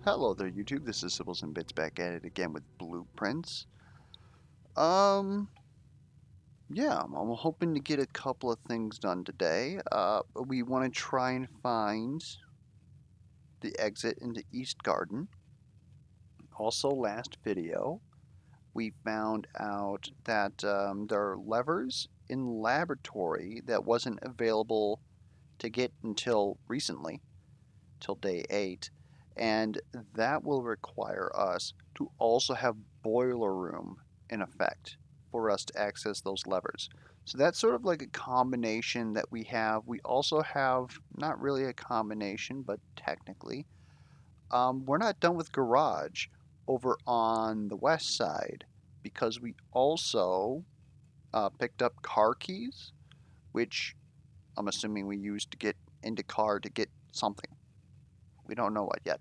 Hello there, YouTube. This is Sibbles and Bits back at it again with blueprints. Yeah, I'm hoping to get a couple of things done today. We want to try and find the exit into East Garden. Also, last video, we found out that there are levers in laboratory that wasn't available to get until recently, till day 8, and that will require us to also have boiler room in effect for us to access those levers. So that's sort of like a combination that we have. We also have not really a combination, but technically, we're not done with garage over on the west side because we also picked up car keys, which I'm assuming we used to get into car to get something. We don't know what yet.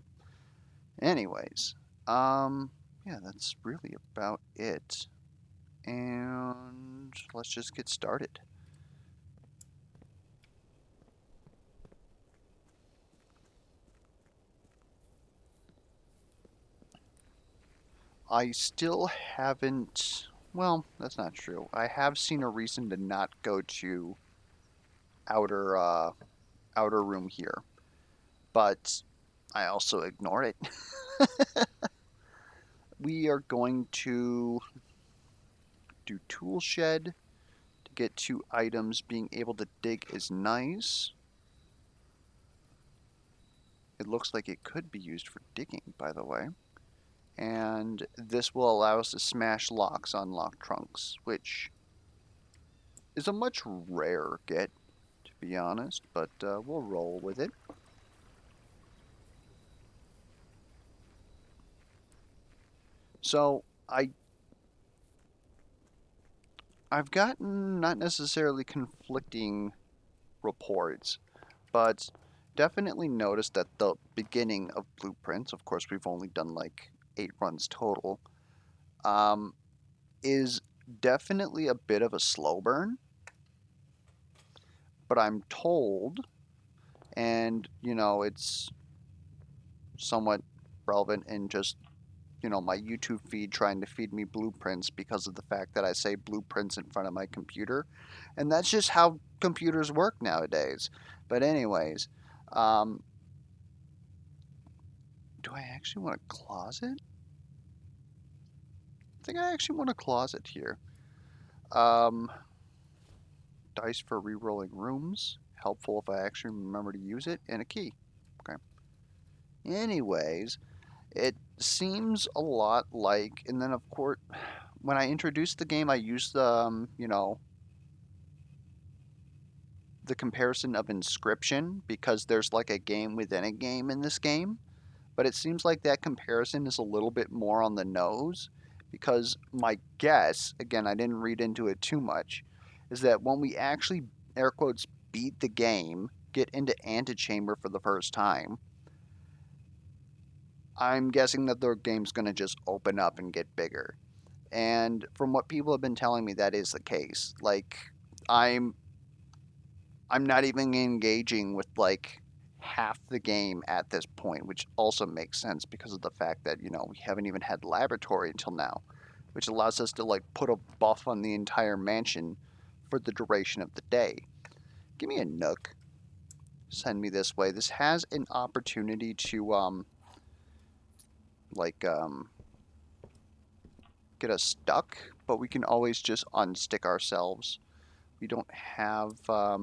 Anyways, yeah, that's really about it. And let's just get started. I still haven't, well, that's not true. I have seen a reason to not go to outer, outer room here, but I also ignore it. We are going to do tool shed to get 2 items. Being able to dig is nice. It looks like it could be used for digging, by the way. And this will allow us to smash locks on lock trunks, which is a much rarer get, to be honest, but we'll roll with it. So I've gotten not necessarily conflicting reports, but definitely noticed that the beginning of blueprints, of course we've only done like 8 runs total, um, is definitely a bit of a slow burn. But I'm told, and it's somewhat relevant in just my YouTube feed trying to feed me blueprints because of the fact that I say blueprints in front of my computer, and that's just how computers work nowadays. But anyways, um, do I actually want a closet? I think I actually want a closet here. Um, Dice for re-rolling rooms, helpful if I actually remember to use it, and a key. Okay. Anyways, it seems a lot like, and then of course, when I introduced the game, I used the comparison of Inscription because there's like a game within a game in this game. But it seems like that comparison is a little bit more on the nose because my guess, again, I didn't read into it too much, is that when we actually, air quotes, beat the game, get into Antechamber for the first time, I'm guessing that the game's going to just open up and get bigger. And from what people have been telling me, that is the case. Like, I'm I'm not even engaging with like half the game at this point, which also makes sense because of the fact that, we haven't even had laboratory until now, which allows us to like put a buff on the entire mansion for the duration of the day. Give me a nook. Send me this way. This has an opportunity to like get us stuck, but we can always just unstick ourselves. We don't have a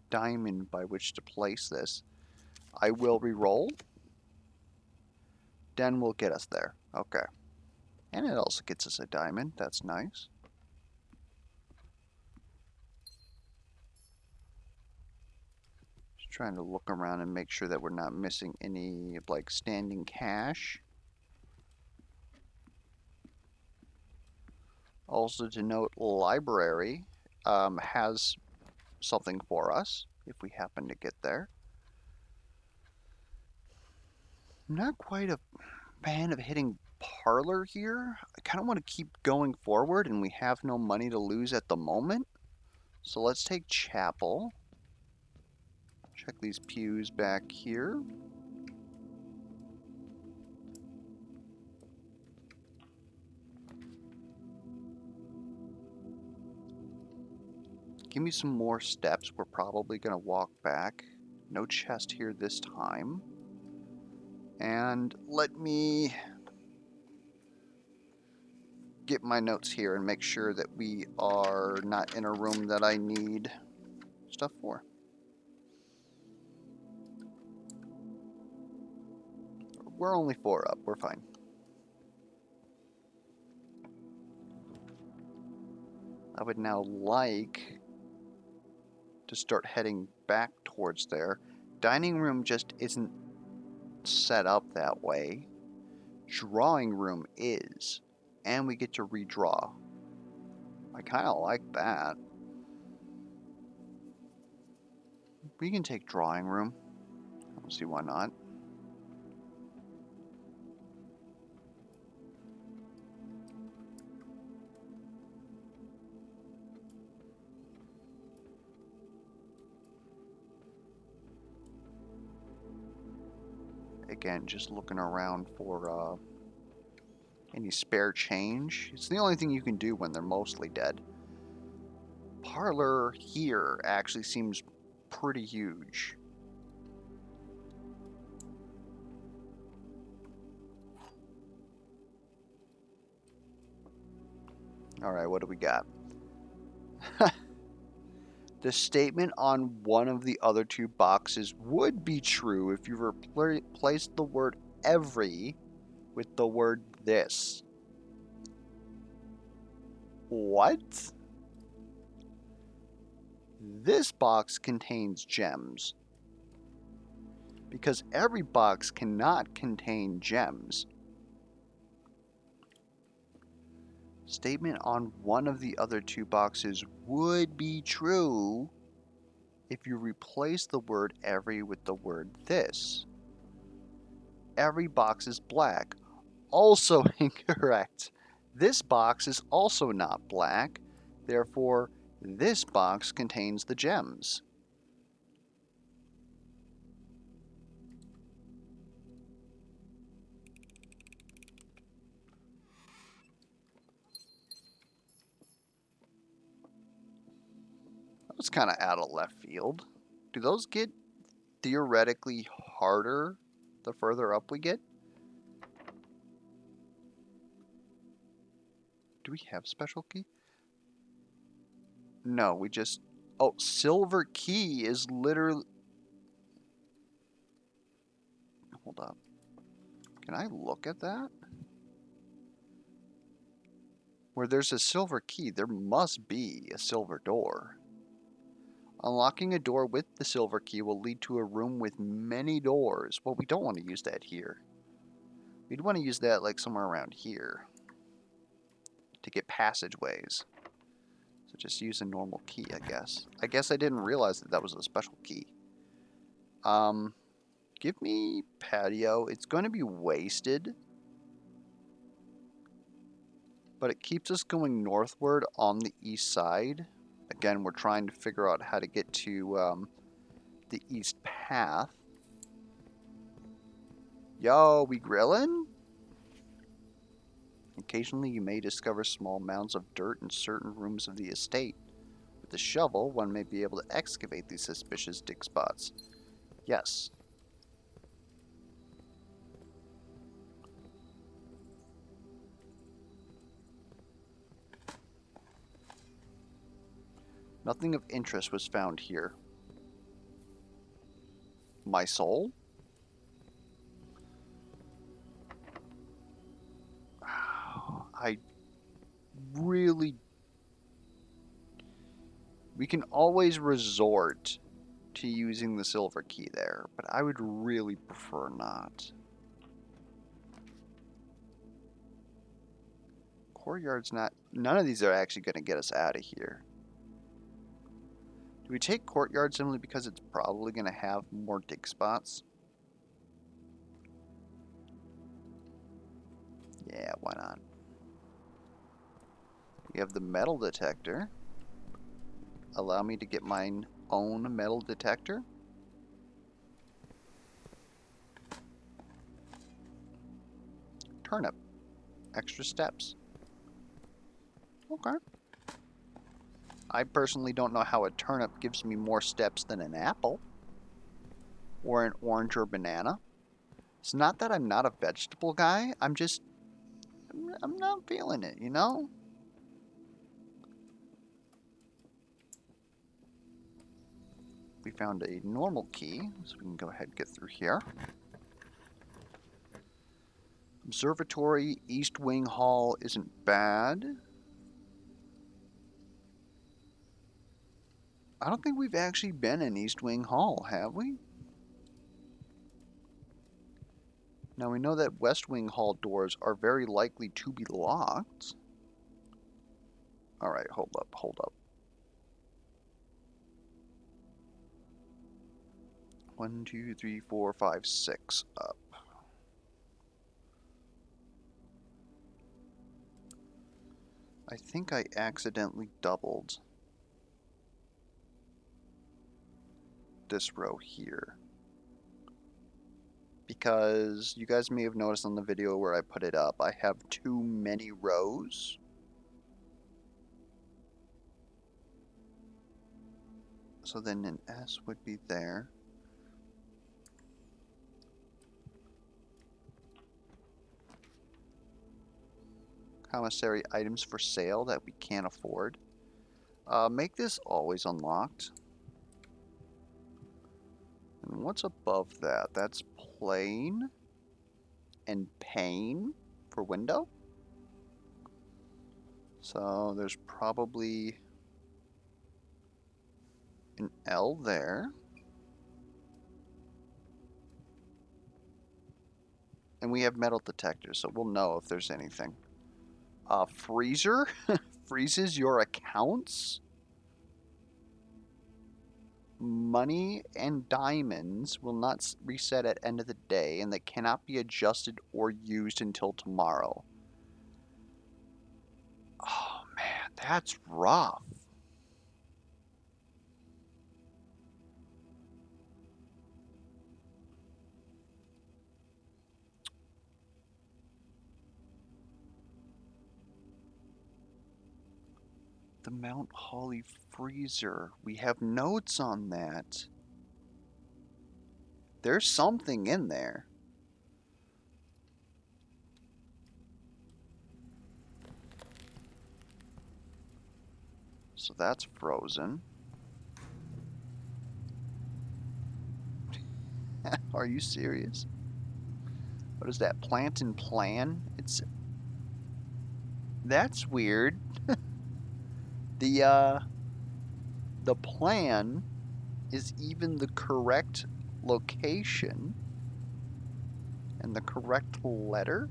diamond by which to place this. I will re-roll. Den will get us there. Okay. And it also gets us a diamond. That's nice. Just trying to look around and make sure that we're not missing any like standing cash. Also to note, library has something for us if we happen to get there. I'm not quite a fan of hitting parlor here. I kind of want to keep going forward, and we have no money to lose at the moment. So let's take chapel. Check these pews back here. give me some more steps. We're probably going to walk back. No chest here this time. And let me get my notes here and make sure that we are not in a room that I need stuff for. We're only 4 up. We're fine. I would now like to start heading back towards there. Dining room just isn't set up that way. Drawing room is. And we get to redraw. I kind of like that. We can take drawing room. I don't see why not. Again, just looking around for any spare change. It's the only thing you can do when they're mostly dead. Parlor here actually seems pretty huge. Alright, what do we got? The statement on one of the other 2 boxes would be true if you replaced the word every with the word this. What? This box contains gems. Because every box cannot contain gems. Statement on one of the other 2 boxes would be true if you replace the word every with the word this. Every box is black. Also incorrect. This box is also not black. Therefore, this box contains the gems. That was kind of out of left field. Do those get theoretically harder the further up we get? Do we have special key? No, we just... Oh, silver key is literally... Hold up. Can I look at that? Where there's a silver key, there must be a silver door. Unlocking a door with the silver key will lead to a room with many doors. Well, we don't want to use that here. We'd want to use that like somewhere around here to get passageways. So just use a normal key, I guess. I guess I didn't realize that that was a special key. Give me patio. It's going to be wasted, but it keeps us going northward on the east side. Again, we're trying to figure out how to get to the east path. Yo, we grillin'? Occasionally you may discover small mounds of dirt in certain rooms of the estate. With a shovel, one may be able to excavate these suspicious dig spots. Yes. Nothing of interest was found here. My soul? I really... We can always resort to using the silver key there, but I would really prefer not. Courtyard's not... None of these are actually going to get us out of here. Do we take courtyard simply because it's probably going to have more dig spots? Yeah, why not? We have the metal detector. Allow me to get my own metal detector. Turnip. Extra steps. Okay. I personally don't know how a turnip gives me more steps than an apple or an orange or banana. It's not that I'm not a vegetable guy. I'm not feeling it, you know? We found a normal key, so we can go ahead and get through here. Observatory, East Wing Hall isn't bad. I don't think we've actually been in East Wing Hall, have we? Now we know that West Wing Hall doors are very likely to be locked. Alright, hold up, hold up. 1, 2, 3, 4, 5, 6 up. I think I accidentally doubled this row here. Because you guys may have noticed on the video where I put it up, I have too many rows. So then an S would be there. Commissary items for sale that we can't afford. Make this always unlocked. And what's above that? That's plain and pane for window. So there's probably an L there. And we have metal detectors, so we'll know if there's anything. Freezer freezes your accounts. Money and diamonds will not reset at end of the day, and they cannot be adjusted or used until tomorrow. Oh man, that's rough. The Mount Holly freezer. We have notes on that. There's something in there. So that's frozen. Are you serious? What is that? Plant and plan? That's weird. The plan is even the correct location and the correct letter.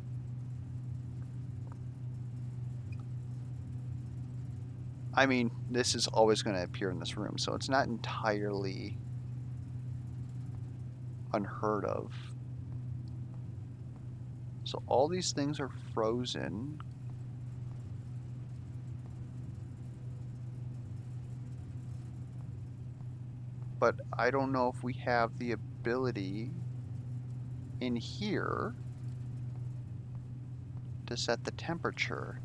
I mean, this is always going to appear in this room, so it's not entirely unheard of. So all these things are frozen. But I don't know if we have the ability in here to set the temperature.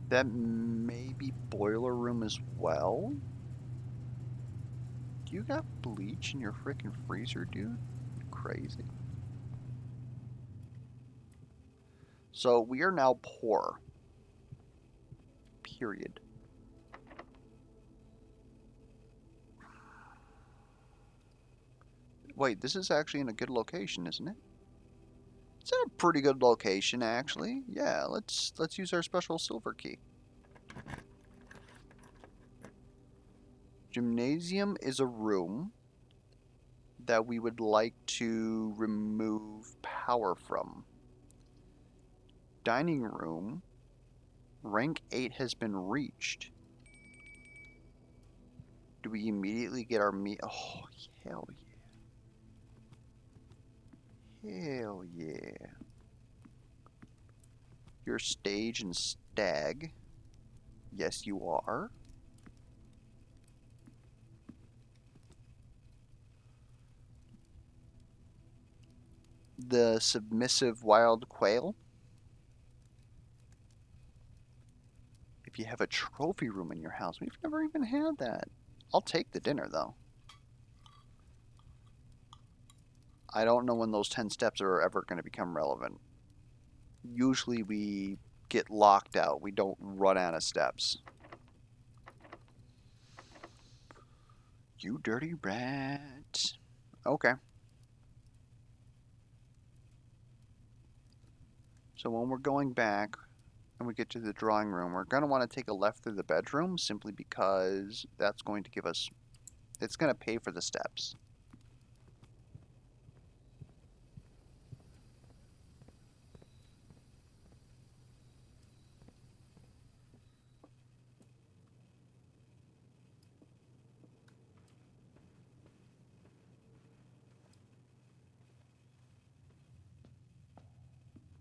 That may be boiler room as well. You got bleach in your freaking freezer, dude? Crazy. So we are now poor. Period. Wait, this is actually in a good location, isn't it? It's in a pretty good location, actually. Yeah, let's use our special silver key. Gymnasium is a room that we would like to remove power from. Dining room, rank 8 has been reached. Do we immediately get our meat? Oh, hell yeah. Hell yeah. You're stage and stag. Yes, you are. the submissive wild quail. If you have a trophy room in your house, we've never even had that. I'll take the dinner, though. I don't know when those 10 steps are ever going to become relevant. Usually we get locked out. We don't run out of steps. You dirty rat. Okay. So when we're going back and we get to the drawing room, we're going to want to take a left through the bedroom simply because that's going to give us, it's going to pay for the steps.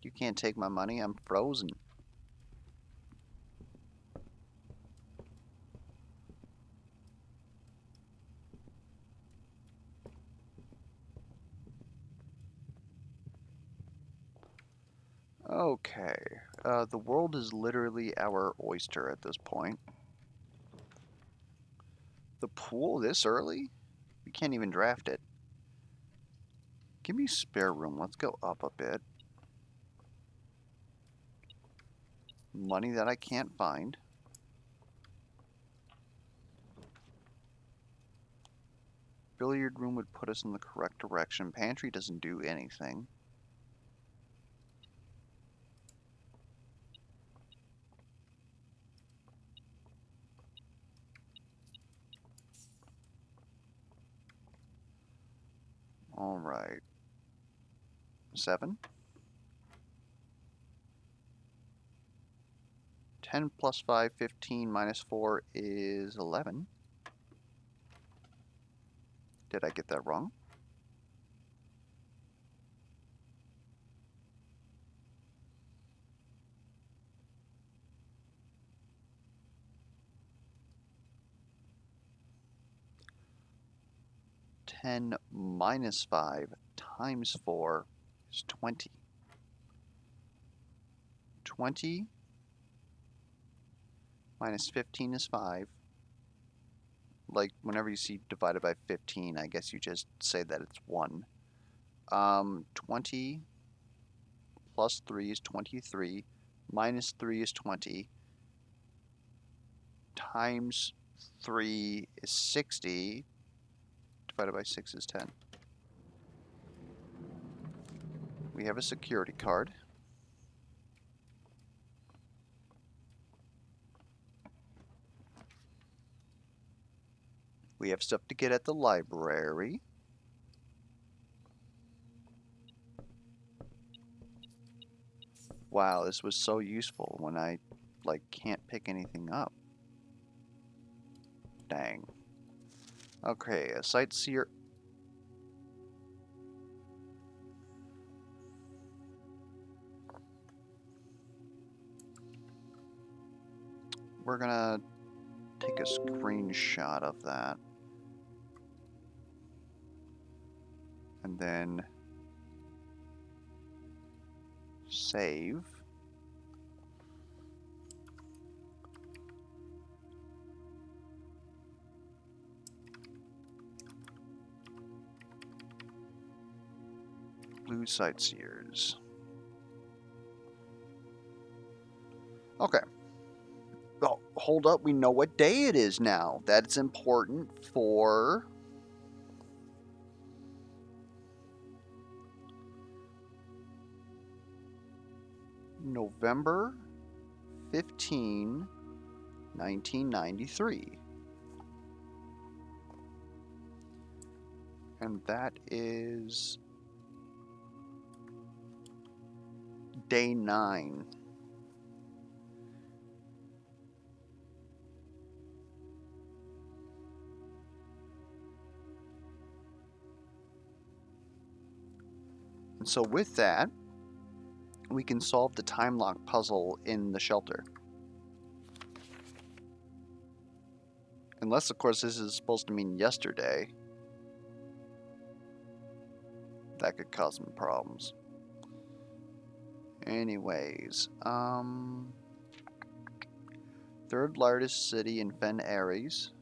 You can't take my money, I'm frozen. Okay, the world is literally our oyster at this point. The pool this early? We can't even draft it. Give me spare room, let's go up a bit. Money that I can't find. Billiard room would put us in the correct direction. Pantry doesn't do anything. Alright. 7. 10 plus 5, 15 minus 4 is 11. Did I get that wrong? Ten minus 5 times 4 is 20. 20 minus 15 is 5. Like, whenever you see divided by 15, I guess you just say that it's 1. 20 plus 3 is 23. Minus 3 is 20. Times 3 is 60. Divided by 6 is 10. We have a security card. We have stuff to get at the library. Wow, this was so useful when I, like, can't pick anything up. Dang. Okay, a sightseer. We're gonna take a screenshot of that. And then save. Blue sightseers. Okay. Oh, hold up, we know what day it is now. That's important for November 15, 1993. And that is day 9. And so with that, we can solve the time lock puzzle in the shelter. Unless, of course, this is supposed to mean yesterday. That could cause some problems. Anyways, third largest city in Fen Ares.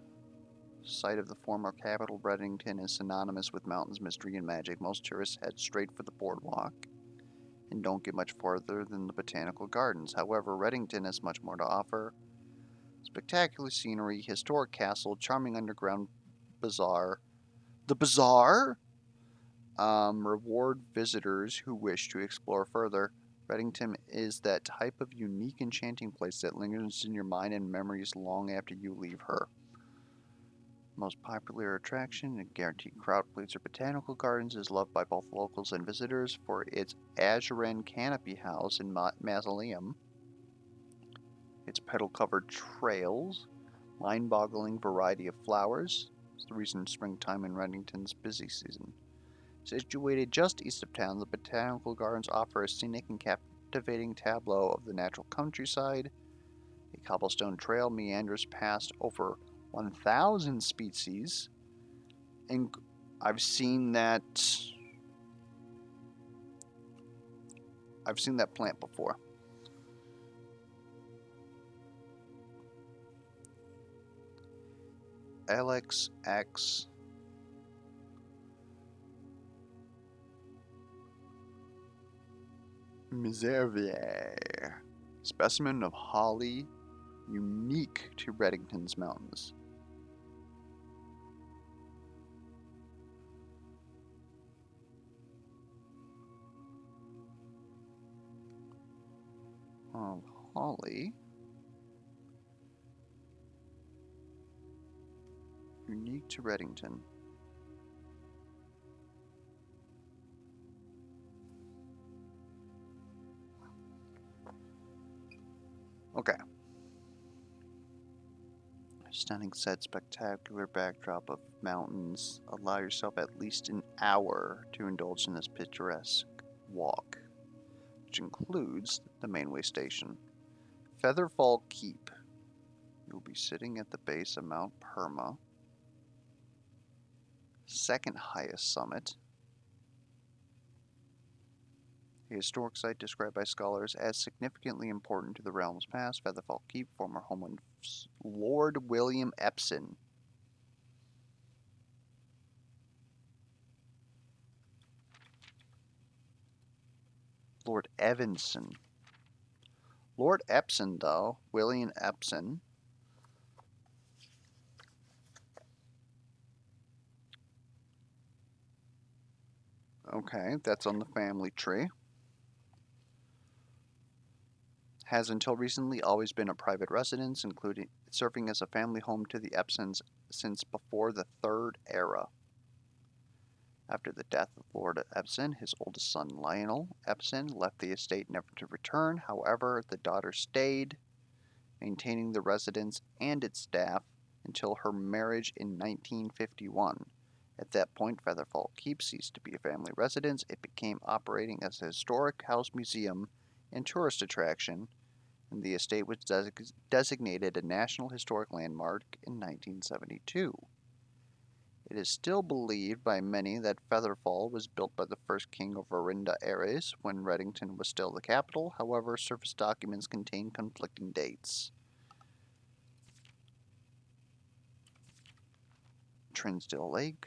Site of the former capital, Reddington is synonymous with mountains, mystery, and magic. Most tourists head straight for the boardwalk and don't get much farther than the botanical gardens. However, Reddington has much more to offer. Spectacular scenery, historic castle, charming underground bazaar. The bazaar? Reward visitors who wish to explore further. Reddington is that type of unique, enchanting place that lingers in your mind and memories long after you leave her. Most popular attraction and guaranteed crowd pleaser Botanical Gardens is loved by both locals and visitors for its azurine canopy house and mausoleum, its petal-covered trails, mind-boggling variety of flowers. It's the reason springtime in Reddington's busy season. Situated just east of town, the Botanical Gardens offer a scenic and captivating tableau of the natural countryside. A cobblestone trail meanders past over 1,000 species, and I've seen that plant before. LXX Miservier, specimen of holly unique to Reddington's mountains. Of holly unique to Reddington. Okay. Stunning set, spectacular backdrop of mountains. Allow yourself at least an hour to indulge in this picturesque walk, which includes the mainway station. Featherfall Keep. You'll be sitting at the base of Mount Perma, second highest summit. A historic site described by scholars as significantly important to the realm's past. Featherfall Keep, former home of Lord William Epsom. Lord Evanson. Lord Epsom, though, William Epsom, okay, that's on the family tree, has until recently always been a private residence, including serving as a family home to the Epsons since before the Third Era. After the death of Lord Epsom, his oldest son Lionel Epsom left the estate never to return. However, the daughter stayed, maintaining the residence and its staff until her marriage in 1951. At that point, Featherfall Keep ceased to be a family residence. It became operating as a historic house museum and tourist attraction, and the estate was designated a National Historic Landmark in 1972. It is still believed by many that Featherfall was built by the first king of Verinda Ares when Reddington was still the capital. However, surface documents contain conflicting dates. Trinsdale Lake,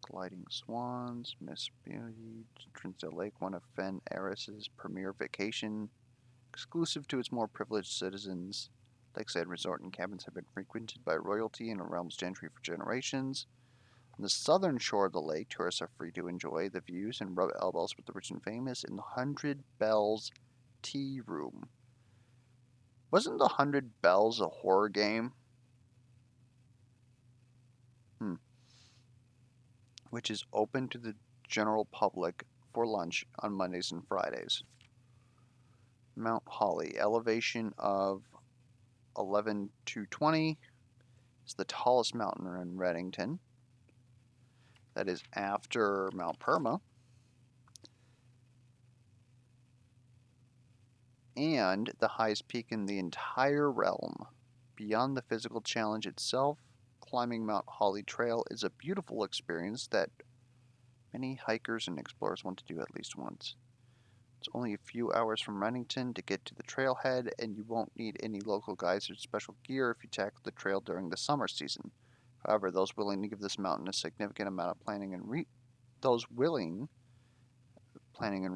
Gliding Swans, Miss Beauty, Trinsdale Lake, one of Fen Ares' premier vacation, exclusive to its more privileged citizens. Lakeside resort and cabins have been frequented by royalty and a realm's gentry for generations. On the southern shore of the lake, tourists are free to enjoy the views and rub elbows with the rich and famous in the 100 Bells Tea Room. Wasn't the 100 Bells a horror game? Which is open to the general public for lunch on Mondays and Fridays. Mount Holly, elevation of 11,220, is the tallest mountain in Reddington. That is after Mount Perma. And the highest peak in the entire realm. Beyond the physical challenge itself, climbing Mount Holly Trail is a beautiful experience that Many hikers and explorers want to do at least once. It's only a few hours from Redington to get to the trailhead, and you won't need any local guides or special gear if you tackle the trail during the summer season. However, those willing to give this mountain a significant amount of planning and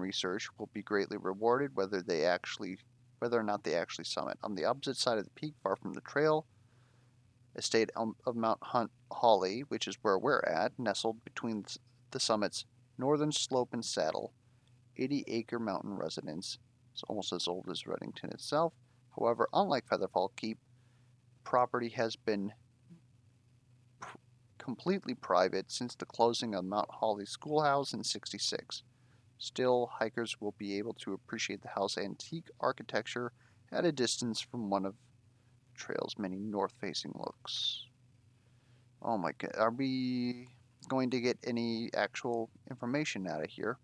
research will be greatly rewarded whether or not they actually summit. On the opposite side of the peak, far from the trail, estate of Mount Holly, which is where we're at, nestled between the summit's northern slope and saddle, 80-acre mountain residence. It's almost as old as Redington itself. However, unlike Featherfall Keep, property has been completely private since the closing of Mount Holly Schoolhouse in '66. Still, hikers will be able to appreciate the house's antique architecture at a distance from one of the trail's many north-facing looks. Oh my god, are we going to get any actual information out of here?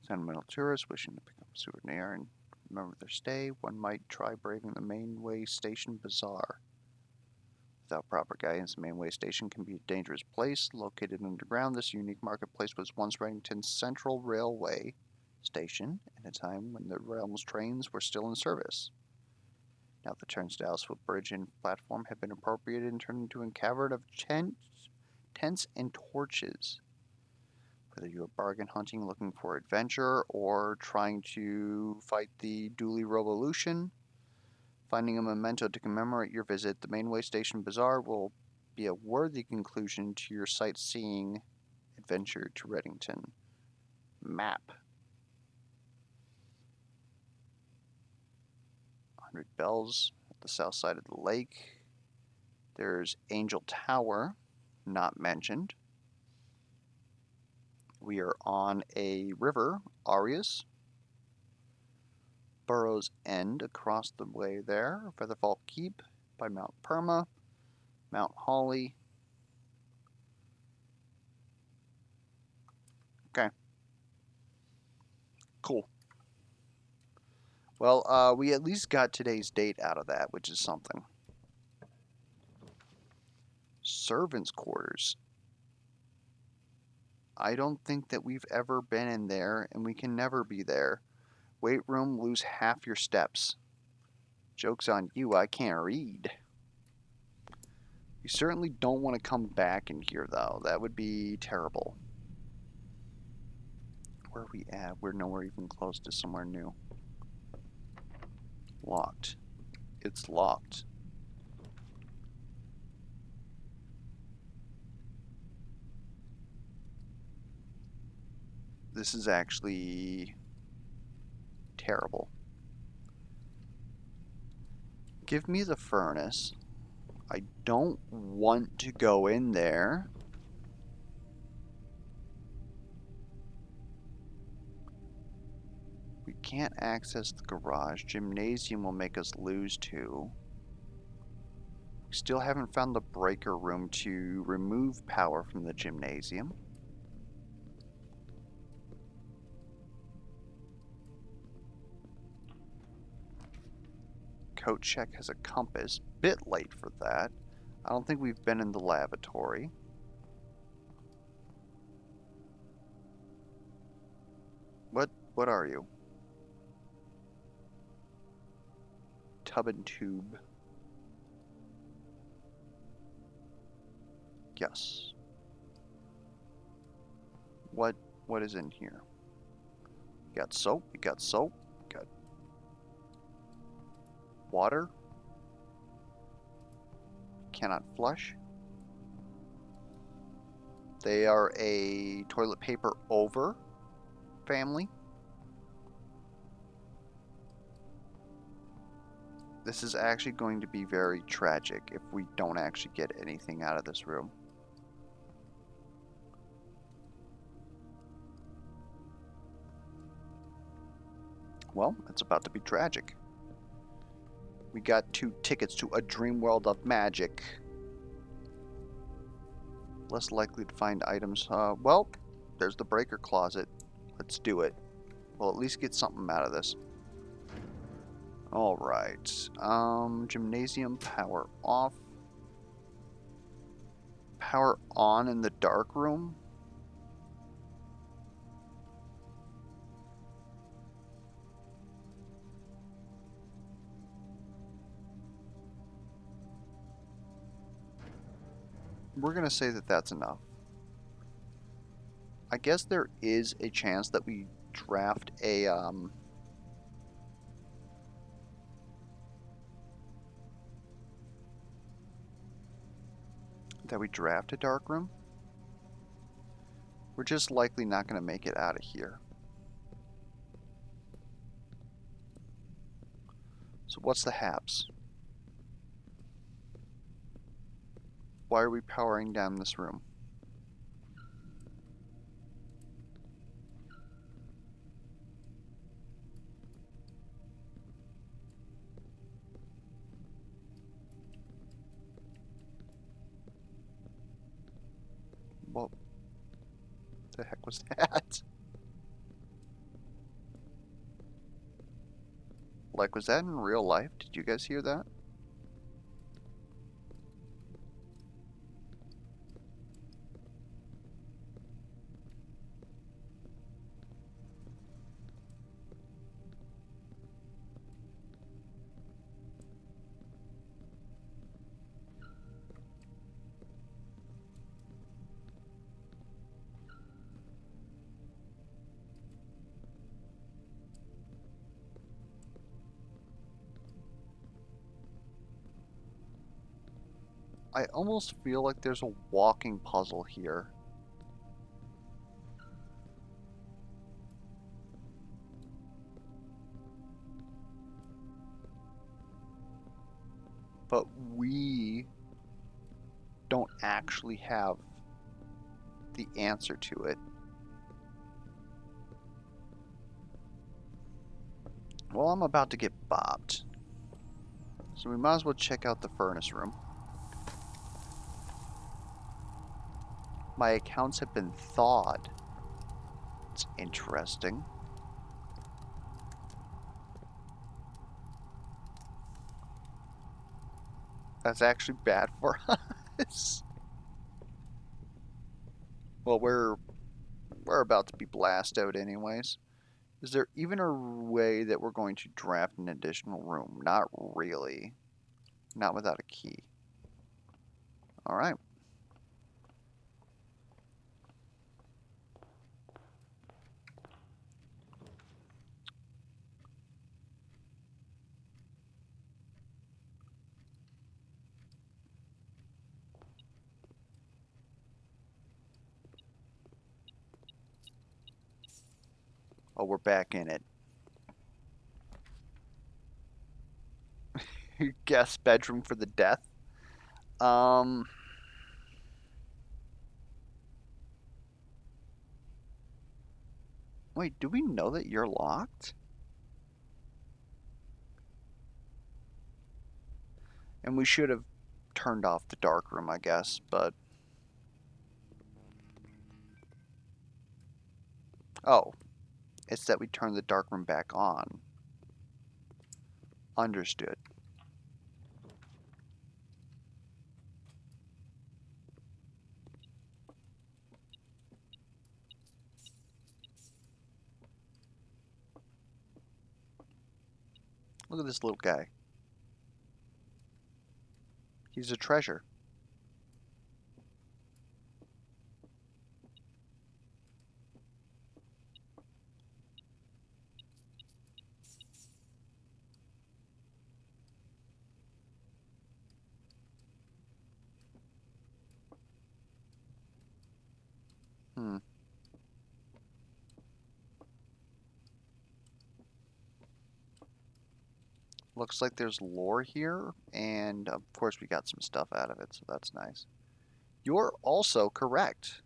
Sentimental tourists wishing to pick up a souvenir and remember their stay, one might try braving the Mainway Station Bazaar. Without proper guidance, the Mainway Station can be a dangerous place. Located underground, this unique marketplace was once Redington's central railway station at a time when the realm's trains were still in service. Now the turnstiles, footbridge, and platform have been appropriated and turned into a cavern of tents and torches. Whether you are bargain hunting, looking for adventure, or trying to fight the Dooley Revolution, finding a memento to commemorate your visit, the Mainway Station Bazaar will be a worthy conclusion to your sightseeing adventure to Redington. Map. 100 bells at the south side of the lake. There's Angel Tower, not mentioned. We are on a river, Arias. Burrow's End across the way there. Featherfall Keep by Mount Perma. Mount Holly. Okay. Cool. Well, we at least got today's date out of that, which is something. Servants' quarters. I don't think that we've ever been in there, and we can never be there. Weight room, lose half your steps. Joke's on you, I can't read. We certainly don't want to come back in here, though. That would be terrible. Where are we at? We're nowhere even close to somewhere new. Locked. It's locked. This is actually terrible. Give me the furnace. I don't want to go in there. We can't access the garage. Gymnasium will make us lose 2. We still haven't found the breaker room to remove power from the gymnasium. Coat check has a compass. Bit late for that. I don't think we've been in the lavatory. What are you? Tub and tube. Yes. What is in here? We got soap, we got water. Cannot flush. They are a toilet paper over family. This is actually going to be very tragic if we don't actually get anything out of this room. Well, it's about to be tragic. We got 2 tickets to a dream world of magic. Less likely to find items. Well, there's the breaker closet. Let's do it. We'll at least get something out of this. Alright. Gymnasium, power off. power on in the dark room? We're gonna say that that's enough. I guess there is a chance that we draft a dark room. We're just likely not gonna make it out of here. So what's the haps? Why are we powering down this room? What the heck was that? Like, was that in real life? Did you guys hear that? I almost feel like there's a walking puzzle here. But we don't actually have the answer to it. Well, I'm about to get bopped. So we might as well check out the furnace room. My accounts have been thawed. It's interesting. That's actually bad for us. Well, we're about to be blasted out anyways. Is there even a way that we're going to draft an additional room? Not really. Not without a key. Alright. Oh, we're back in it. Guest bedroom for the death. Wait, do we know that you're locked? And we should have turned off the dark room, I guess, but... Oh, it's that we turned the dark room back on. Understood. Look at this little guy. He's a treasure. Hmm. Looks like there's lore here, and of course we got some stuff out of it, so that's nice. You're also correct.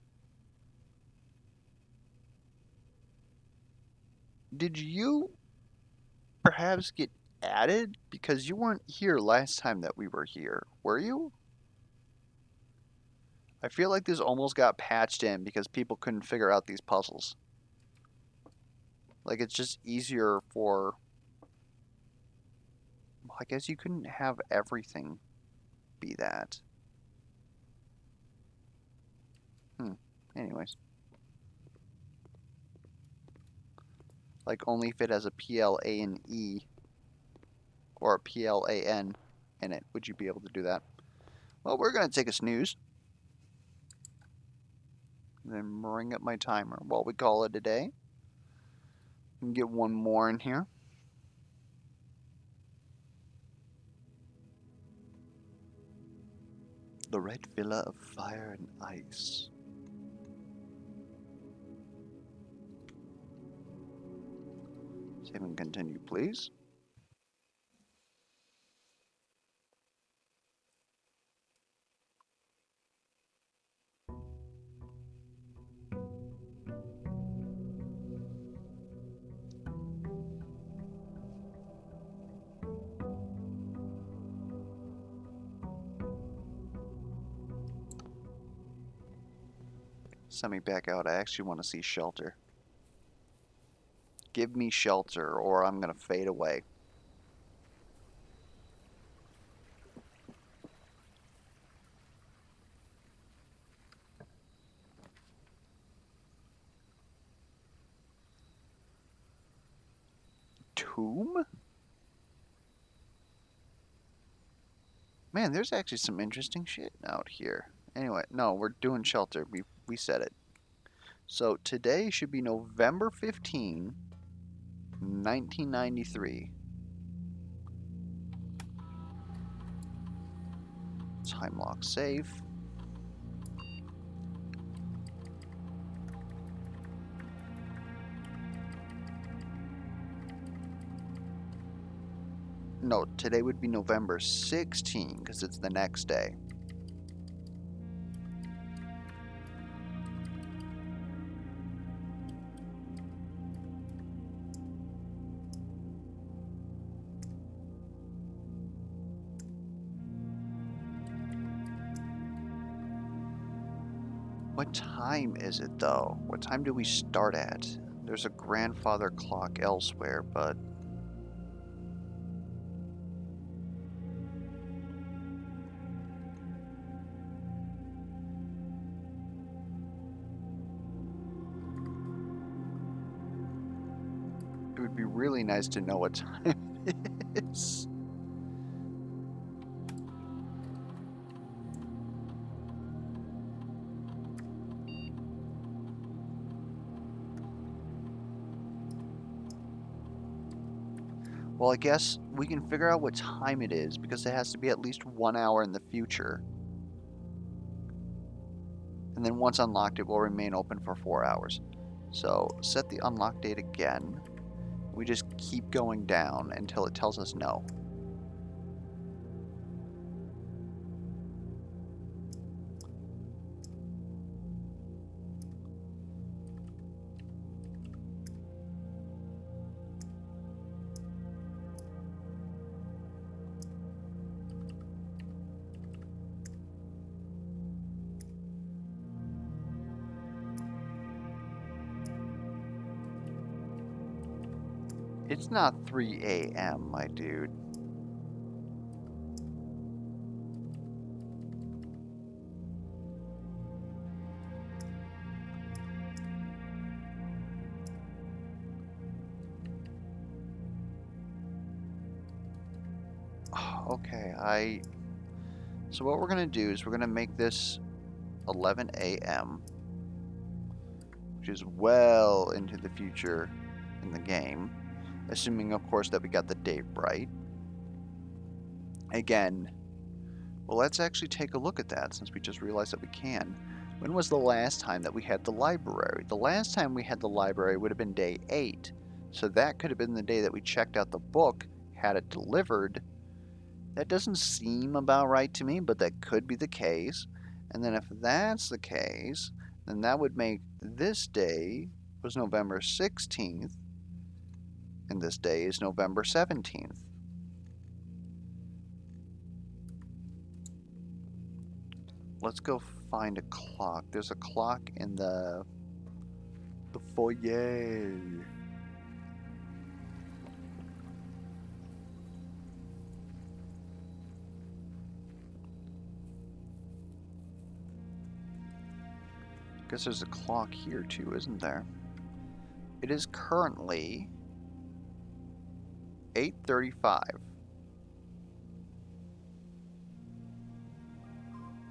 Did you perhaps get added? Because you weren't here last time that we were here, were you? I feel like this almost got patched in because people couldn't figure out these puzzles. Like, it's just easier for... Well, I guess you couldn't have everything be that. Anyways. Like only if it has a PLA and E or a PLAN in it would you be able to do that. Well, we're going to take a snooze. Then bring up my timer while we call it a day. And get one more in here. The Red Villa of Fire and Ice. Save and continue, please. Send me back out. I actually want to see shelter. Give me shelter or I'm going to fade away. Tomb? Man, there's actually some interesting shit out here. Anyway, no, we're doing shelter. We said it. So today should be November 15, 1993. Time lock save. No, today would be November 16 because it's the next day. What time is it though? What time do we start at? There's a grandfather clock elsewhere, but it would be really nice to know what time it is. Well, I guess we can figure out what time it is because it has to be at least 1 hour in the future. And then once unlocked, it will remain open for 4 hours. So set the unlock date again. We just keep going down until it tells us no. It's not 3 a.m., my dude. Okay, so what we're gonna do is we're gonna make this 11 a.m., which is well into the future in the game, assuming of course that we got the date right. Again, well, let's actually take a look at that since we just realized that we can. When was the last time that we had the library? The last time we had the library would have been day 8. So that could have been the day that we checked out the book, had it delivered. That doesn't seem about right to me, but that could be the case. And then if that's the case, then that would make this day was November 16th, and this day is November 17th. Let's go find a clock. There's a clock in the foyer. Guess there's a clock here too, isn't there? It is currently 8:35.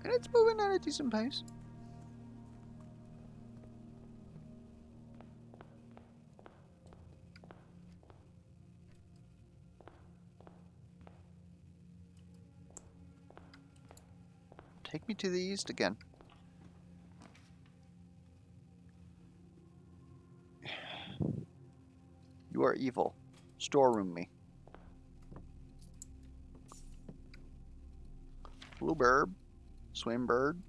And it's moving at a decent pace. Take me to the east again. You are evil. Storeroom me. Bluebird. Swimbird.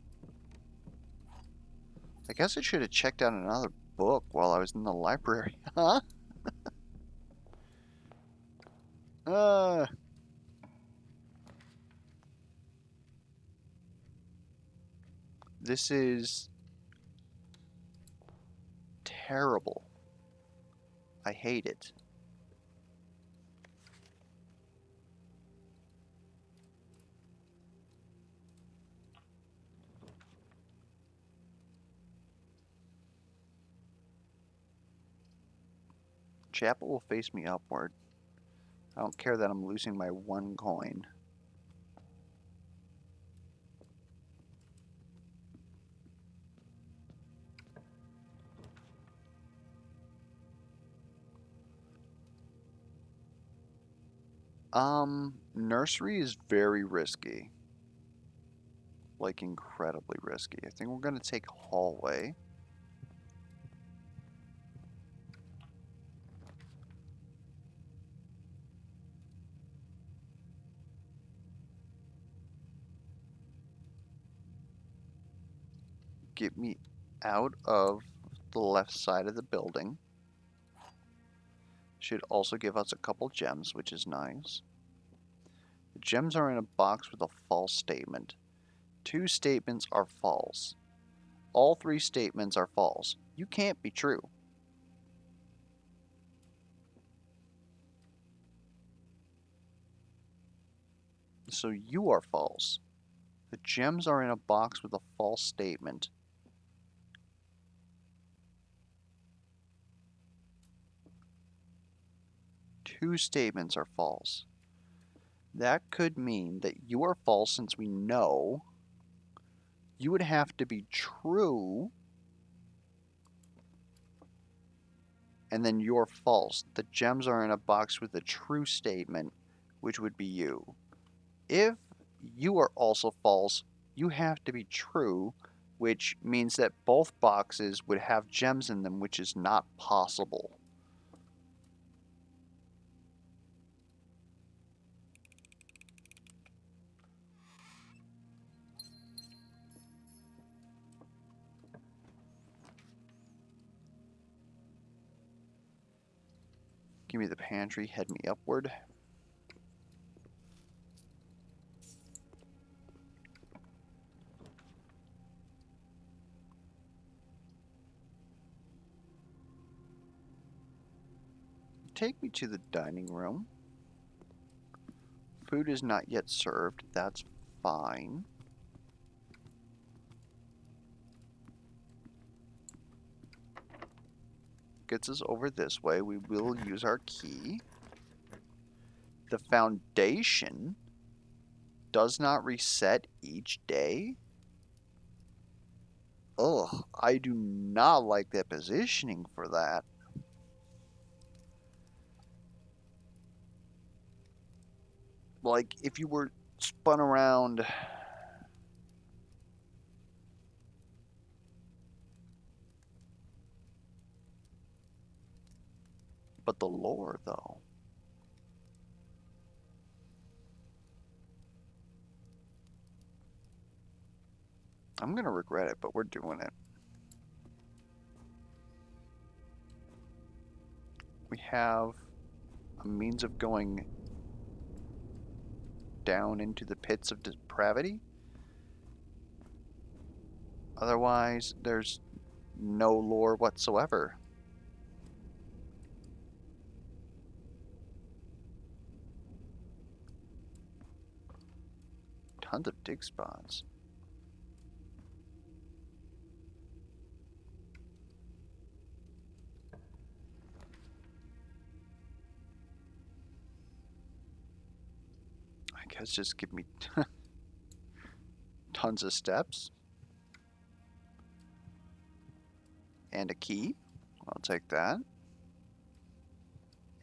I guess I should have checked out another book while I was in the library, huh? Uh, this is terrible. I hate it. Chapel will face me upward. I don't care that I'm losing my one coin. Nursery is very risky. Like, incredibly risky. I think we're gonna take hallway. Get me out of the left side of the building. Should also give us a couple gems, which is nice. The gems are in a box with a false statement. 2 statements are false. All 3 statements are false. You can't be true. So you are false. The gems are in a box with a false statement. Two statements are false. That could mean that you are false since we know. You would have to be true. And then you're false. The gems are in a box with a true statement, which would be you. If you are also false, you have to be true, which means that both boxes would have gems in them, which is not possible. Give me the pantry, head me upward. Take me to the dining room. Food is not yet served. That's fine. Gets us over this way. We will use our key. The foundation does not reset each day. Ugh, I do not like that positioning for that. Like, if you were spun around... But the lore, though. I'm going to regret it, but we're doing it. We have a means of going down into the pits of depravity. Otherwise, there's no lore whatsoever. Tons of dig spots. Let's just give me tons of steps. And a key. I'll take that.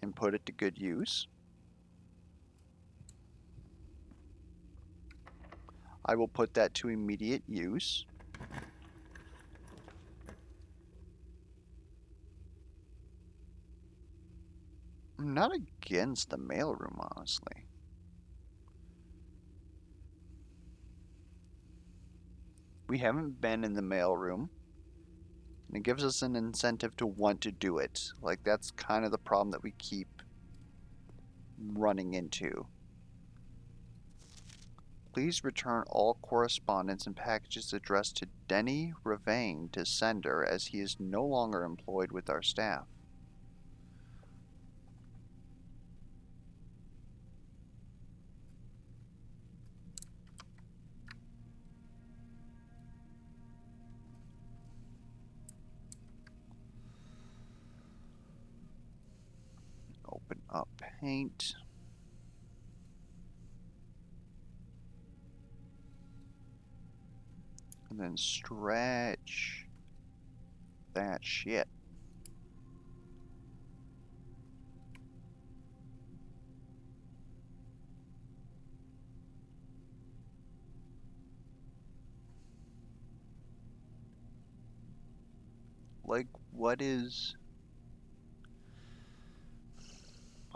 And put it to good use. I will put that to immediate use. I'm not against the mailroom, honestly. We haven't been in the mailroom, and it gives us an incentive to want to do it. Like, that's kind of the problem that we keep running into. Please return all correspondence and packages addressed to Denny Ravane to sender, as he is no longer employed with our staff. Open up paint. And then stretch that shit. Like, what is...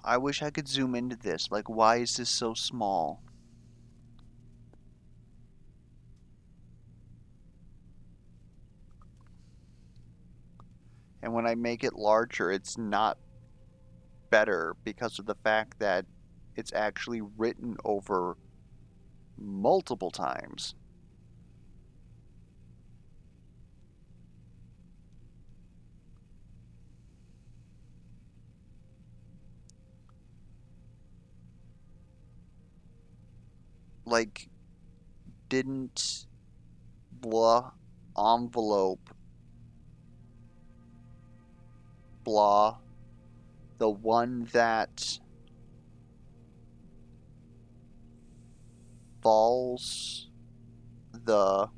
I wish I could zoom into this. Like, why is this so small? And when I make it larger, it's not better because of the fact that it's actually written over multiple times. Like, didn't blah envelope blah the one that falls the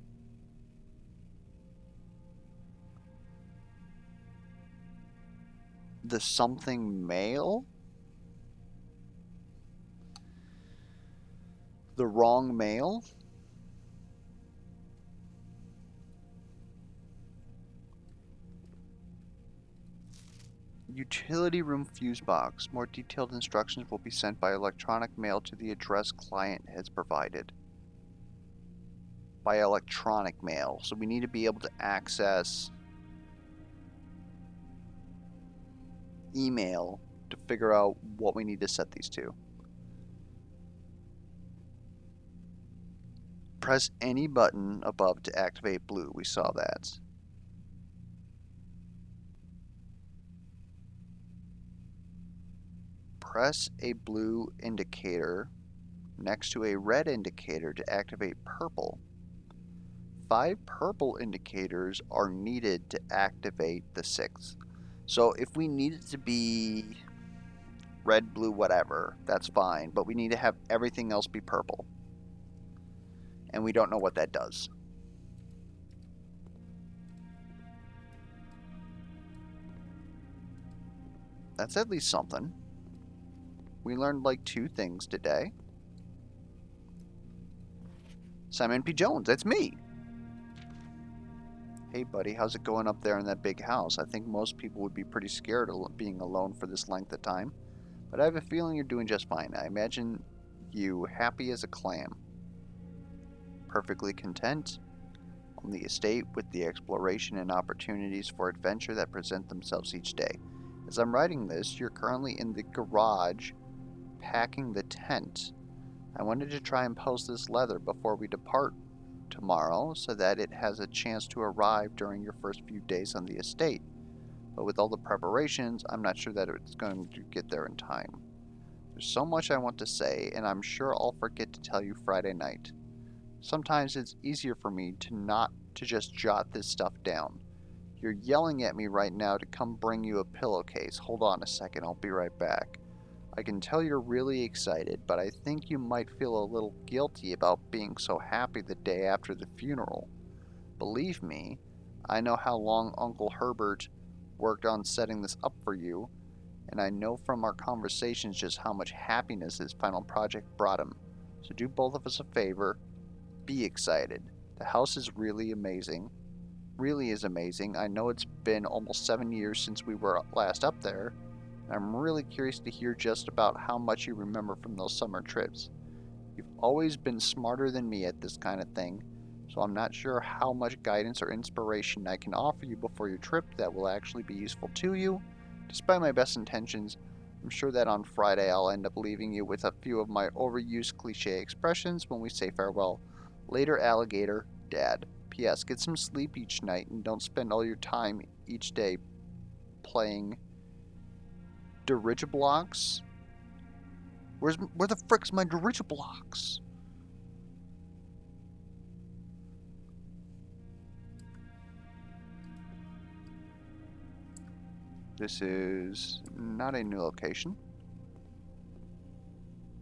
something mail? The wrong mail? Utility room fuse box. More detailed instructions will be sent by electronic mail to the address client has provided. By electronic mail. So we need to be able to access email to figure out what we need to set these to. Press any button above to activate blue. We saw that. Press a blue indicator next to a red indicator to activate purple. 5 purple indicators are needed to activate the 6th. So if we need it to be red, blue, whatever, that's fine, but we need to have everything else be purple. And we don't know what that does. That's at least something. We learned like 2 things today. Simon P. Jones, that's me. Hey buddy, how's it going up there in that big house? I think most people would be pretty scared of being alone for this length of time, but I have a feeling you're doing just fine. I imagine you happy as a clam. Perfectly content on the estate with the exploration and opportunities for adventure that present themselves each day. As I'm writing this, you're currently in the garage packing the tent. I wanted to try and post this letter before we depart tomorrow so that it has a chance to arrive during your first few days on the estate. But with all the preparations, I'm not sure that it's going to get there in time. There's so much I want to say, and I'm sure I'll forget to tell you Friday night. Sometimes it's easier for me to just jot this stuff down. You're yelling at me right now to come bring you a pillowcase. Hold on a second, I'll be right back. I can tell you're really excited, but I think you might feel a little guilty about being so happy the day after the funeral. Believe me, I know how long Uncle Herbert worked on setting this up for you, and I know from our conversations just how much happiness his final project brought him. So do both of us a favor, be excited. The house is really amazing. Really is amazing. I know it's been almost 7 years since we were last up there, and I'm really curious to hear just about how much you remember from those summer trips. You've always been smarter than me at this kind of thing, so I'm not sure how much guidance or inspiration I can offer you before your trip that will actually be useful to you. Despite my best intentions, I'm sure that on Friday I'll end up leaving you with a few of my overused cliche expressions when we say farewell. Later, alligator, Dad. P.S. Get some sleep each night and don't spend all your time each day playing dirigiblocks. Where the frick's my dirigiblocks? This is not a new location.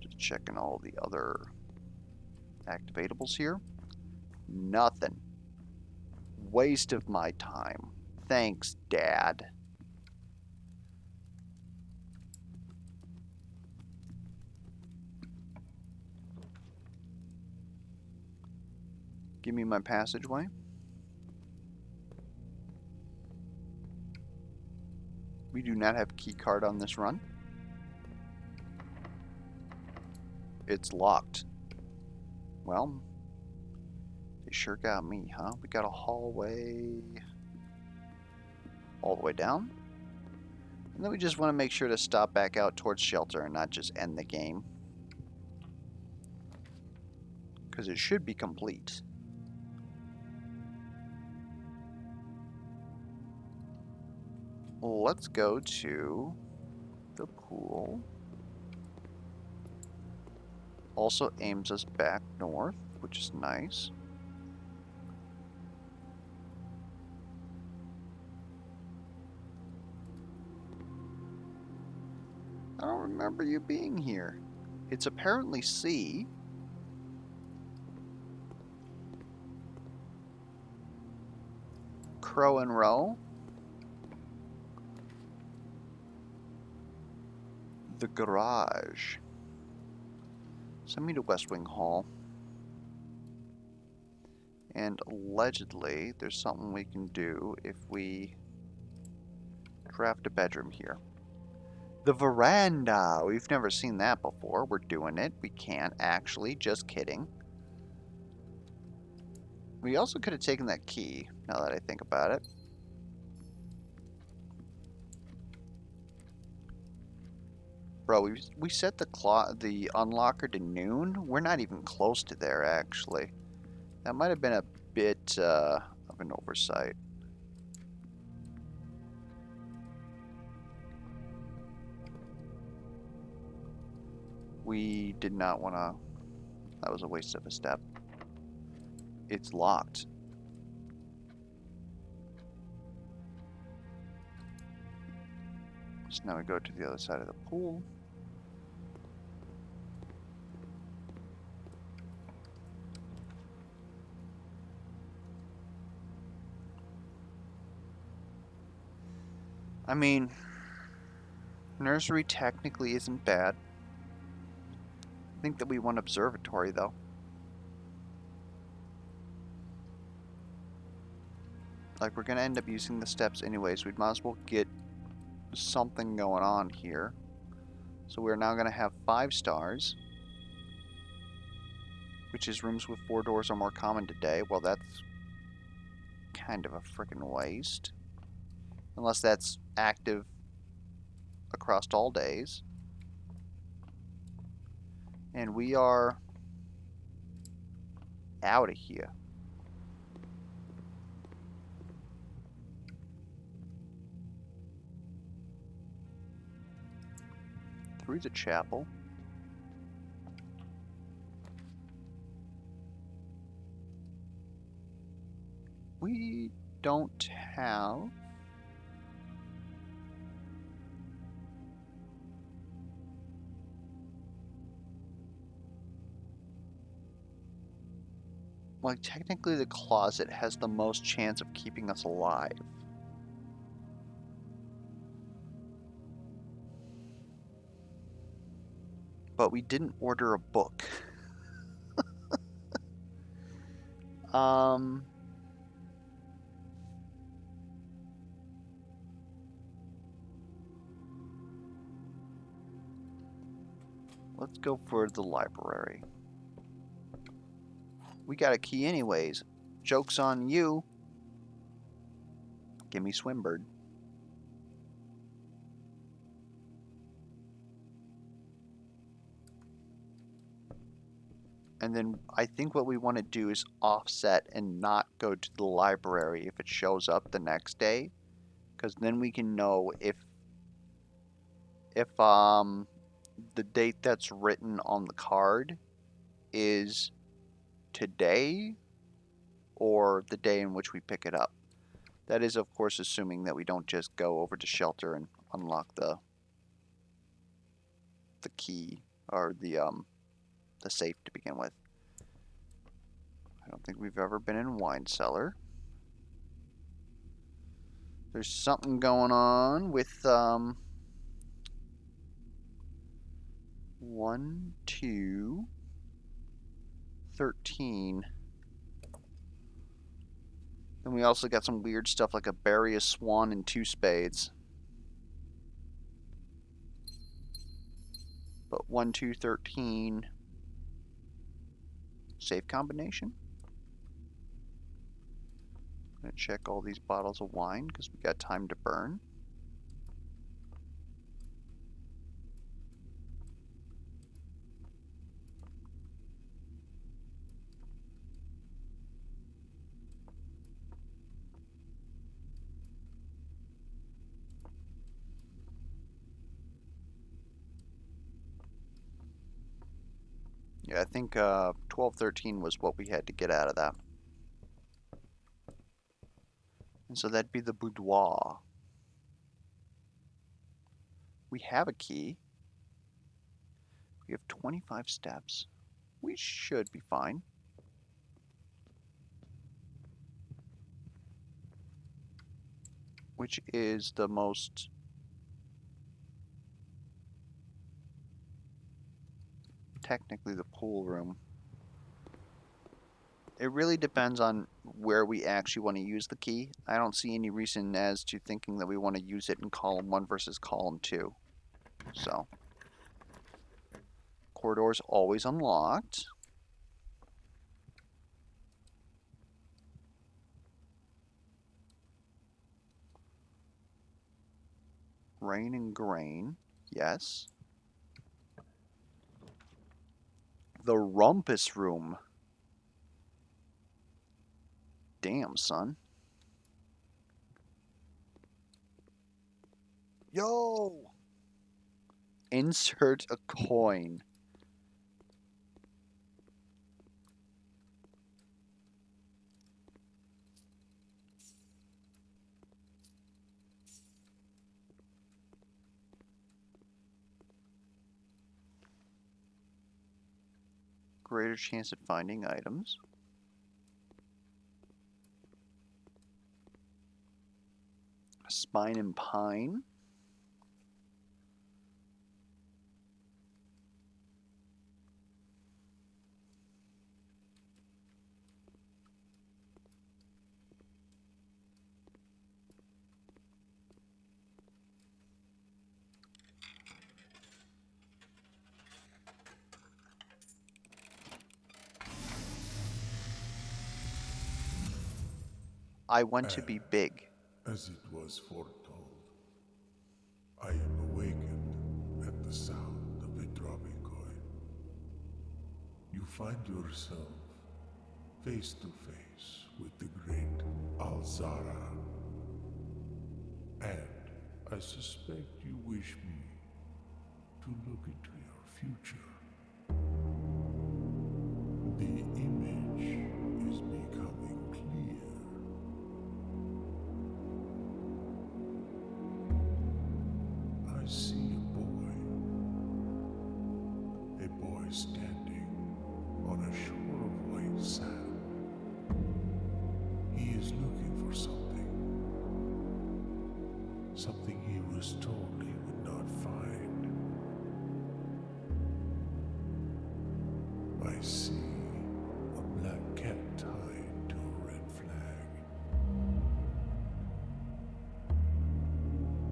Just checking all the other activatables here. Nothing. Waste of my time. Thanks, Dad. Give me my passageway. We do not have a key card on this run. It's locked. Well, they sure got me, huh? We got a hallway all the way down. And then we just want to make sure to stop back out towards shelter and not just end the game. Because it should be complete. Let's go to the pool. Also aims us back north, which is nice. I don't remember you being here. It's apparently C. Crow and Row. The garage. Send me to West Wing Hall. And allegedly, there's something we can do if we draft a bedroom here. The veranda! We've never seen that before. We're doing it. We can't actually. Just kidding. We also could have taken that key, now that I think about it. Bro, we set the unlocker to noon. We're not even close to there, actually. That might have been a bit of an oversight. We did not want to... That was a waste of a step. It's locked. So now we go to the other side of the pool. I mean, nursery technically isn't bad. I think that we want observatory, though. Like, we're going to end up using the steps anyways. We might as well get something going on here. So we're now going to have 5 stars, which is rooms with 4 doors are more common today. Well, that's kind of a freaking waste. Unless that's active across all days. And we are out of here. Through the chapel. We don't have... Like, technically the closet has the most chance of keeping us alive. But we didn't order a book. Let's go for the library. We got a key anyways. Joke's on you. Give me Swimbird. And then I think what we want to do is offset and not go to the library if it shows up the next day, because then we can know if the date that's written on the card is today or the day in which we pick it up. That is, of course, assuming that we don't just go over to shelter and unlock the key or the safe to begin with. I don't think we've ever been in wine cellar. There's something going on with 1, 2, 13. Then we also got some weird stuff like a bury a swan and 2 spades. But 1, 2, 13. Safe combination. I'm going to check all these bottles of wine because we got time to burn. Yeah, I think 12, 13 was what we had to get out of that. And so that'd be the boudoir. We have a key. We have 25 steps. We should be fine. Which is the most technically the pool room. It really depends on where we actually want to use the key. I don't see any reason as to thinking that we want to use it in column 1 versus column 2. So, corridor's always unlocked. Rain and grain, yes. The rumpus room. Damn, son. Yo! Insert a coin. Greater chance at finding items. Spine and pine. I want to be big. As it was foretold, I am awakened at the sound of a dropping coin. You find yourself face to face with the great Alzara. And I suspect you wish me to look into your future. The image is becoming clear. I see a boy standing on a shore of white sand. something he was told he would not find. I see a black cat tied to a red flag.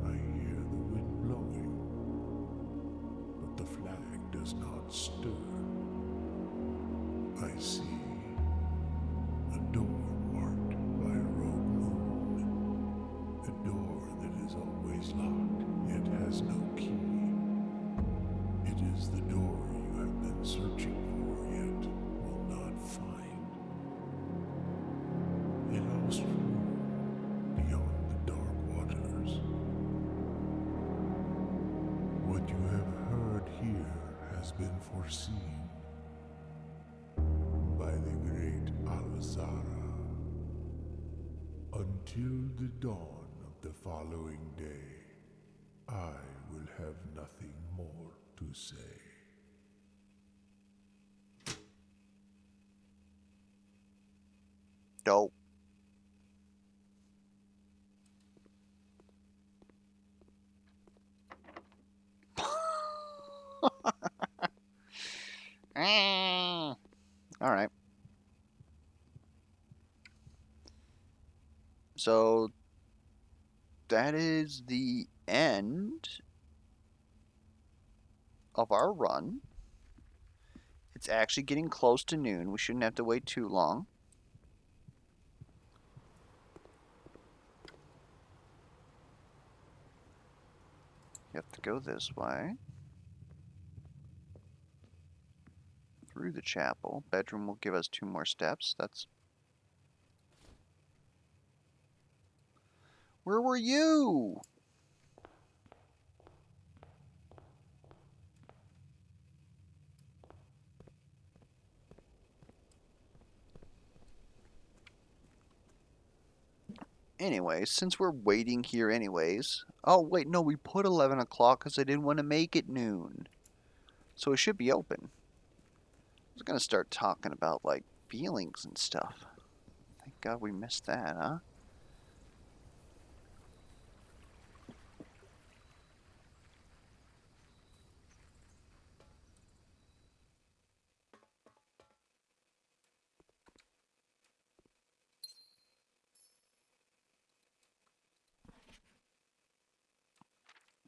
I hear the wind blowing, but the flag does not stir. I see a door marked by a rogue moon, a door that is always locked yet has no key. It is the door you have been searching for yet will not find. A lost room beyond the dark waters. What you have heard here has been foreseen by the great Alzara. Until the dawn of the following day, I will have nothing more to say. Dope. All right. So that is the end of our run. It's actually getting close to noon. We shouldn't have to wait too long. You have to go this way. Through the chapel. Bedroom will give us 2 more steps. That's... Where were you? Anyways, since we're waiting here anyways... Oh, wait, no, we put 11 o'clock because I didn't want to make it noon. So it should be open. I was going to start talking about, like, feelings and stuff. Thank God we missed that, huh?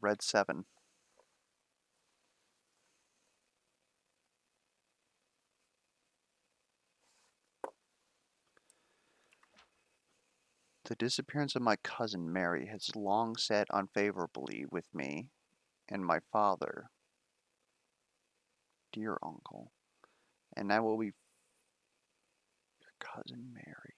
Red 7. The disappearance of my cousin Mary has long sat unfavorably with me and my father, dear uncle, and I will be your cousin Mary.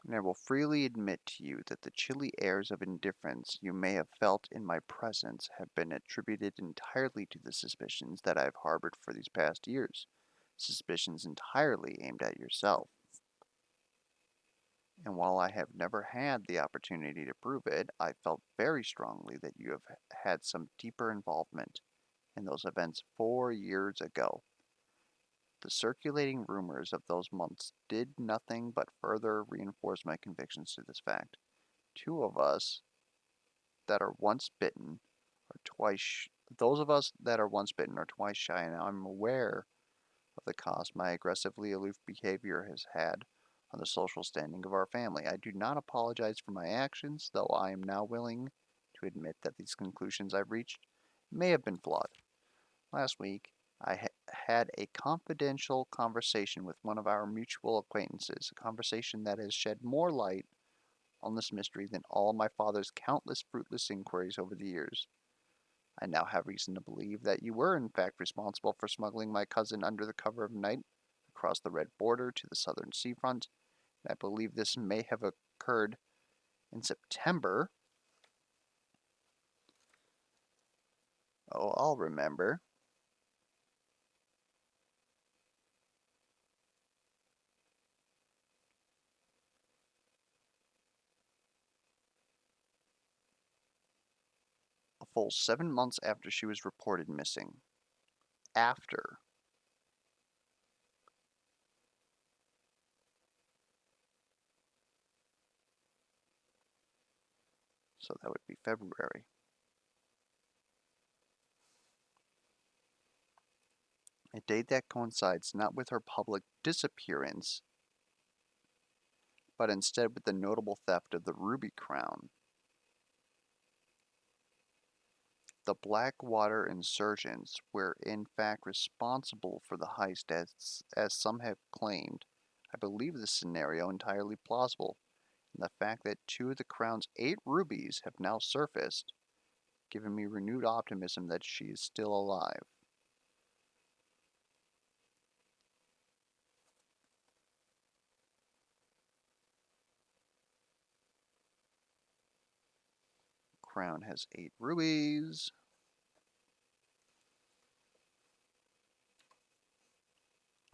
And I will freely admit to you that the chilly airs of indifference you may have felt in my presence have been attributed entirely to the suspicions that I have harbored for these past years, suspicions entirely aimed at yourself. And while I have never had the opportunity to prove it, I felt very strongly that you have had some deeper involvement in those events 4 years ago. The circulating rumors of those months did nothing but further reinforce my convictions to this fact. Two of us that are once bitten are twice those of us that are once bitten are twice shy, and I'm aware of the cost my aggressively aloof behavior has had on the social standing of our family. I do not apologize for my actions, though I am now willing to admit that these conclusions I've reached may have been flawed. Last week, I had a confidential conversation with one of our mutual acquaintances, a conversation that has shed more light on this mystery than all my father's countless fruitless inquiries over the years. I now have reason to believe that you were in fact responsible for smuggling my cousin under the cover of night across the red border to the southern seafront. And I believe this may have occurred in September. Oh, I'll remember. A full 7 months after she was reported missing. After. so that would be February. A date that coincides not with her public disappearance, but instead with the notable theft of the ruby crown. The Blackwater insurgents were in fact responsible for the heist as some have claimed. I believe this scenario entirely plausible, and the fact that two of the crown's 8 rubies have now surfaced, giving me renewed optimism that she is still alive. Crown has 8 rubies.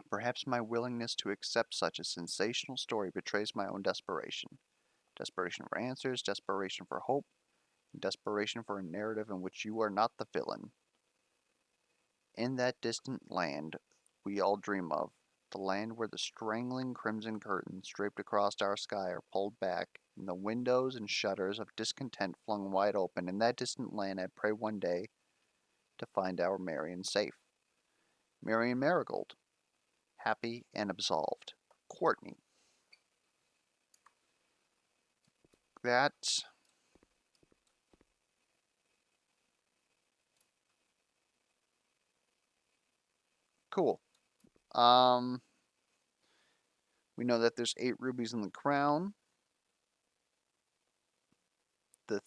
Perhaps my willingness to accept such a sensational story betrays my own desperation. Desperation for answers, desperation for hope, and desperation for a narrative in which you are not the villain. In that distant land we all dream of, the land where the strangling crimson curtains draped across our sky are pulled back, and the windows and shutters of discontent flung wide open, in that distant land I pray one day to find our Marion safe. Marion Marigold, happy and absolved. Courtney. That's cool. Um, we know that there's 8 rubies in the crown. The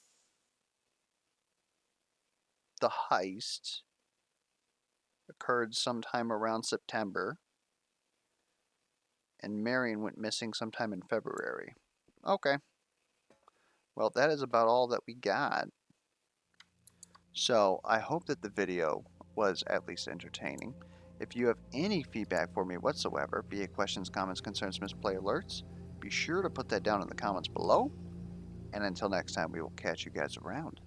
the heist occurred sometime around September, and Marion went missing sometime in February. Okay, well, that is about all that we got. So I hope that the video was at least entertaining. If you have any feedback for me whatsoever, be it questions, comments, concerns, misplay alerts, be sure to put that down in the comments below. And until next time, we will catch you guys around.